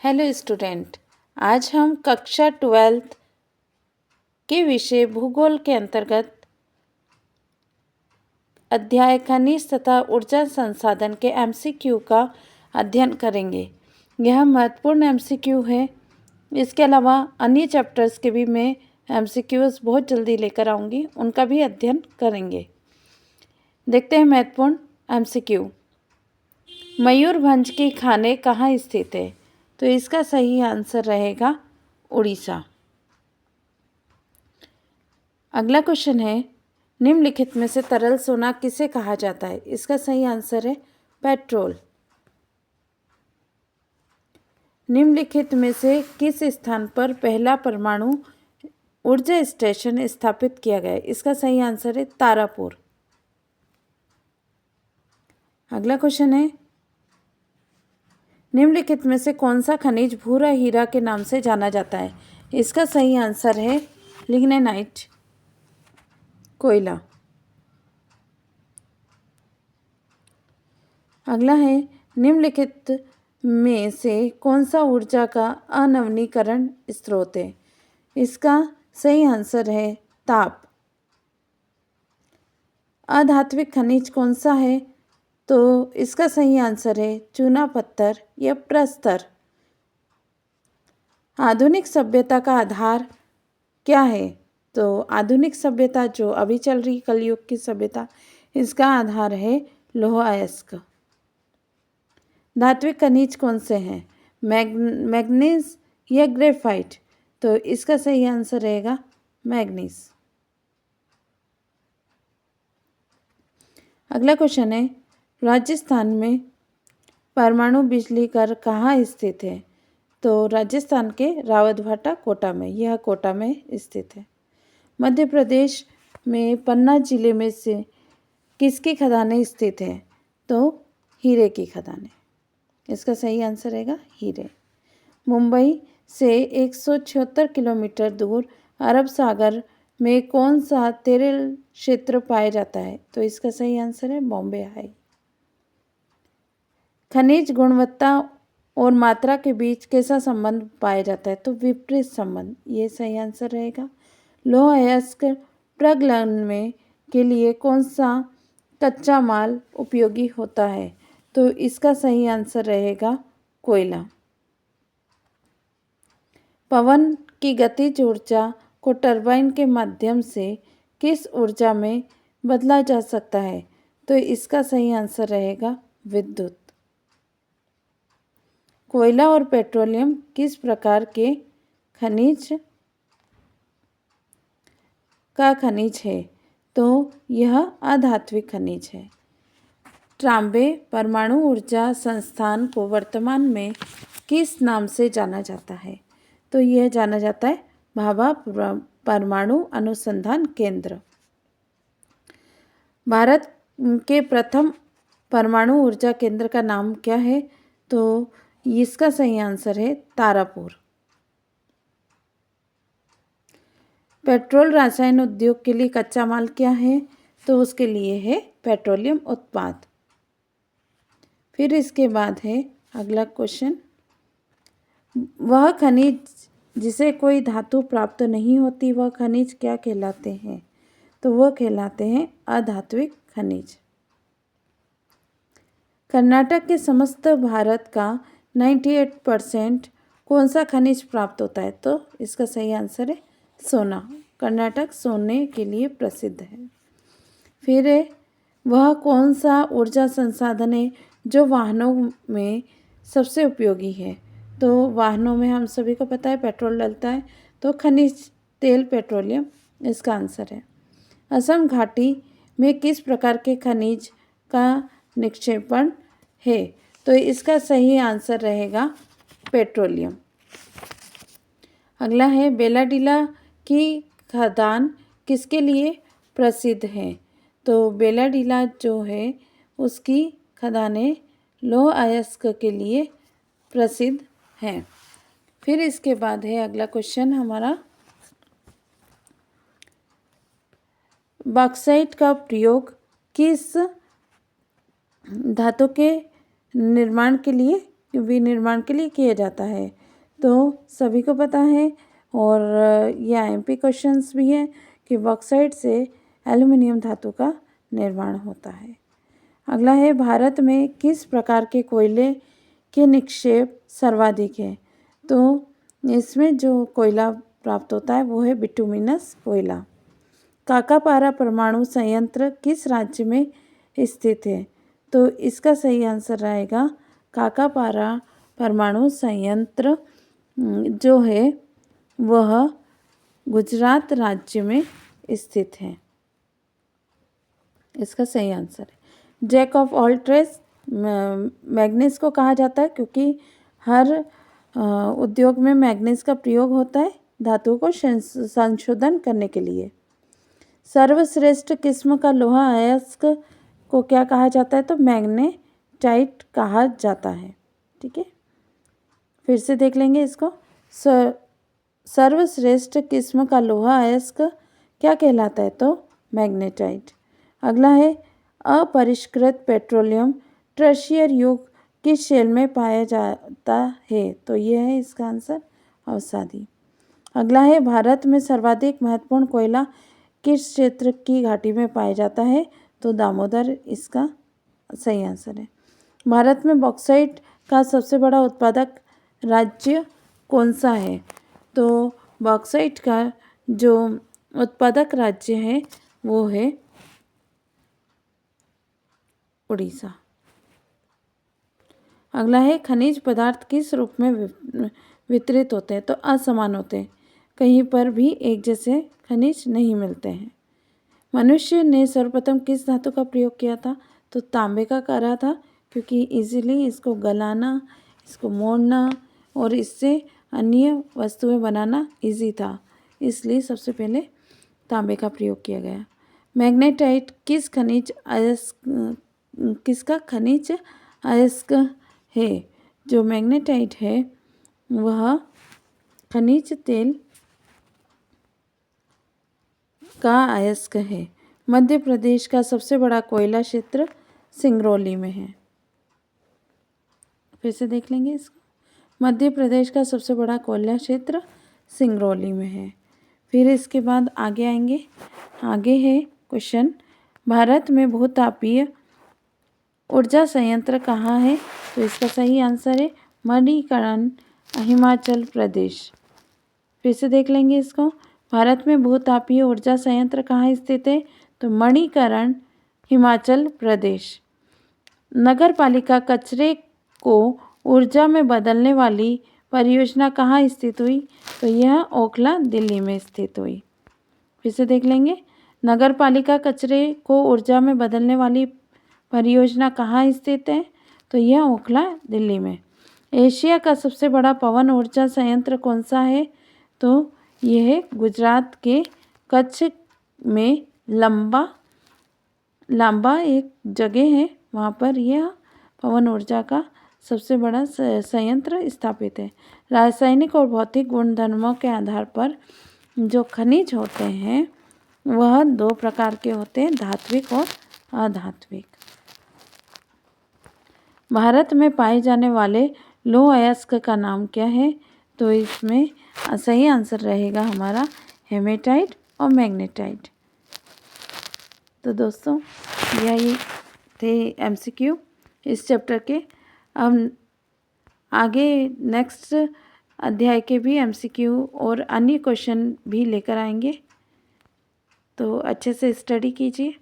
Hello student. आज हम कक्षा 12th के विषय भूगोल के अंतर्गत अध्याय खनिज तथा ऊर्जा संसाधन के एमसीक्यू का अध्ययन करेंगे। यह महत्वपूर्ण एमसीक्यू है। इसके अलावा अन्य चैप्टर्स के भी मैं एमसीक्यूज बहुत जल्दी लेकर आऊँगी, उनका भी अध्ययन करेंगे। देखते हैं महत्वपूर्ण एमसीक्यू। मयूरभंज की खाने कहाँ स्थित है? तो इसका सही आंसर रहेगा उड़ीसा। अगला क्वेश्चन है, निम्नलिखित में से तरल सोना किसे कहा जाता है? इसका सही आंसर है पेट्रोल। निम्नलिखित में से किस स्थान पर पहला परमाणु ऊर्जा स्टेशन स्थापित किया गया है? इसका सही आंसर है तारापुर। अगला क्वेश्चन है, निम्नलिखित में से कौन सा खनिज भूरा हीरा के नाम से जाना जाता है? इसका सही आंसर है लिग्नाइट, कोयला। अगला है, निम्नलिखित में से कौन सा ऊर्जा का अनवीनीकरण स्रोत है? इसका सही आंसर है ताप। अधात्विक खनिज कौन सा है? तो इसका सही आंसर है चूना पत्थर या प्रस्तर। आधुनिक सभ्यता का आधार क्या है? तो आधुनिक सभ्यता जो अभी चल रही कलयुग की सभ्यता, इसका आधार है लौह अयस्क। धात्विक खनिज कौन से हैं? मैग्नीज या ग्रेफाइट? तो इसका सही आंसर रहेगा मैग्नीज। अगला क्वेश्चन है, राजस्थान में परमाणु बिजली घर कहाँ स्थित है? तो राजस्थान के रावतभाटा कोटा में, यह कोटा में स्थित है। मध्य प्रदेश में पन्ना जिले में से किसकी खदानें स्थित हैं? तो हीरे की खदानें। इसका सही आंसर रहेगा हीरे। मुंबई से 176 किलोमीटर दूर अरब सागर में कौन सा तेल क्षेत्र पाया जाता है? तो इसका सही आंसर है बॉम्बे हाई। खनिज गुणवत्ता और मात्रा के बीच कैसा संबंध पाया जाता है? तो विपरीत संबंध, ये सही आंसर रहेगा। लौह अयस्क प्रगलन में के लिए कौन सा कच्चा माल उपयोगी होता है? तो इसका सही आंसर रहेगा कोयला। पवन की गतिज ऊर्जा को टरबाइन के माध्यम से किस ऊर्जा में बदला जा सकता है? तो इसका सही आंसर रहेगा विद्युत। कोयला और पेट्रोलियम किस प्रकार के खनिज का खनिज है? तो यह अधात्विक खनिज है। ट्राम्बे परमाणु ऊर्जा संस्थान को वर्तमान में किस नाम से जाना जाता है? तो यह जाना जाता है भाभा परमाणु अनुसंधान केंद्र। भारत के प्रथम परमाणु ऊर्जा केंद्र का नाम क्या है? तो इसका सही आंसर है तारापुर। पेट्रोल रसायन उद्योग के लिए कच्चा माल क्या है? तो उसके लिए है पेट्रोलियम उत्पाद। फिर इसके बाद है अगला क्वेश्चन, वह खनिज जिसे कोई धातु प्राप्त नहीं होती, वह खनिज क्या कहलाते हैं? तो वह कहलाते हैं अधात्विक खनिज। कर्नाटक के समस्त भारत का 98% कौन सा खनिज प्राप्त होता है? तो इसका सही आंसर है सोना। कर्नाटक सोने के लिए प्रसिद्ध है। फिर है, वह कौन सा ऊर्जा संसाधन है जो वाहनों में सबसे उपयोगी है? तो वाहनों में हम सभी को पता है पेट्रोल डलता है, तो खनिज तेल पेट्रोलियम इसका आंसर है। असम घाटी में किस प्रकार के खनिज का निक्षेपण है? तो इसका सही आंसर रहेगा पेट्रोलियम। अगला है, बेलाडीला की खदान किसके लिए प्रसिद्ध है? तो बेलाडीला जो है उसकी खदानें लौह अयस्क के लिए प्रसिद्ध हैं। फिर इसके बाद है अगला क्वेश्चन हमारा, बॉक्साइट का प्रयोग किस धातु के निर्माण के लिए विनिर्माण के लिए किया जाता है। तो सभी को पता है, और ये IMP क्वेश्चंस भी है कि बॉक्साइट से एल्युमिनियम धातु का निर्माण होता है। अगला है, भारत में किस प्रकार के कोयले के निक्षेप सर्वाधिक है? तो इसमें जो कोयला प्राप्त होता है वो है बिटुमिनस कोयला। काकापारा परमाणु संयंत्र किस राज्य में स्थित है? तो इसका सही आंसर रहेगा काकापारा परमाणु संयंत्र जो है वह गुजरात राज्य में स्थित है। इसका सही आंसर है। Jack of all trades manganese को कहा जाता है क्योंकि हर उद्योग में मैग्नीज का प्रयोग होता है धातुओं को संशोधन करने के लिए। सर्वश्रेष्ठ किस्म का लोहा अयस्क को क्या कहा जाता है? तो मैग्नेटाइट कहा जाता है। ठीक है, फिर से देख लेंगे इसको। सर्वश्रेष्ठ किस्म का लोहा अयस्क क्या कहलाता है? तो मैग्नेटाइट। अगला है, अपरिष्कृत पेट्रोलियम ट्रेशियर युग किस शेल में पाया जाता है? तो यह है इसका आंसर अवसादी। अगला है, भारत में सर्वाधिक महत्वपूर्ण कोयला किस क्षेत्र की घाटी में पाया जाता है? तो दामोदर इसका सही आंसर है। भारत में बॉक्साइट का सबसे बड़ा उत्पादक राज्य कौन सा है? तो बॉक्साइट का जो उत्पादक राज्य है वो है उड़ीसा। अगला है, खनिज पदार्थ किस रूप में वितरित होते हैं? तो असमान होते हैं, कहीं पर भी एक जैसे खनिज नहीं मिलते हैं। मनुष्य ने सर्वप्रथम किस धातु का प्रयोग किया था? तो तांबे का करा था, क्योंकि इजीली इसको गलाना, इसको मोड़ना और इससे अन्य वस्तुएं बनाना इजी था, इसलिए सबसे पहले तांबे का प्रयोग किया गया। मैग्नेटाइट किसका खनिज अयस्क है? जो मैग्नेटाइट है वह खनिज तेल का अयस्क है। मध्य प्रदेश का सबसे बड़ा कोयला क्षेत्र सिंगरौली में है। फिर से देख लेंगे इसको। मध्य प्रदेश का सबसे बड़ा कोयला क्षेत्र सिंगरौली में है। फिर इसके बाद आगे आएंगे। आगे है क्वेश्चन, भारत में बहुतापीय ऊर्जा संयंत्र कहाँ है? तो इसका सही आंसर है मणिकरण, हिमाचल प्रदेश। फिर से देख लेंगे इसको। भारत में बहुतापीय ऊर्जा संयंत्र कहाँ स्थित है? तो मणिकरण, हिमाचल प्रदेश। नगर पालिका कचरे को ऊर्जा में बदलने वाली परियोजना कहाँ स्थित हुई? तो यह ओखला, दिल्ली में स्थित हुई। फिर से देख लेंगे। नगर पालिका कचरे को ऊर्जा में बदलने वाली परियोजना कहाँ स्थित है? तो यह ओखला, दिल्ली में। एशिया का सबसे बड़ा पवन ऊर्जा संयंत्र कौन सा है? तो यह है गुजरात के कच्छ में लांबा एक जगह है, वहाँ पर यह पवन ऊर्जा का सबसे बड़ा संयंत्र स्थापित है। रासायनिक और भौतिक गुणधर्मों के आधार पर जो खनिज होते हैं वह दो प्रकार के होते हैं, धात्विक और अधात्विक। भारत में पाए जाने वाले लौह अयस्क का नाम क्या है? तो इसमें सही आंसर रहेगा हमारा हेमेटाइट और मैग्नेटाइट। तो दोस्तों यही थे MCQ इस चैप्टर के। अब आगे नेक्स्ट अध्याय के भी MCQ और अन्य क्वेश्चन भी लेकर आएंगे, तो अच्छे से स्टडी कीजिए।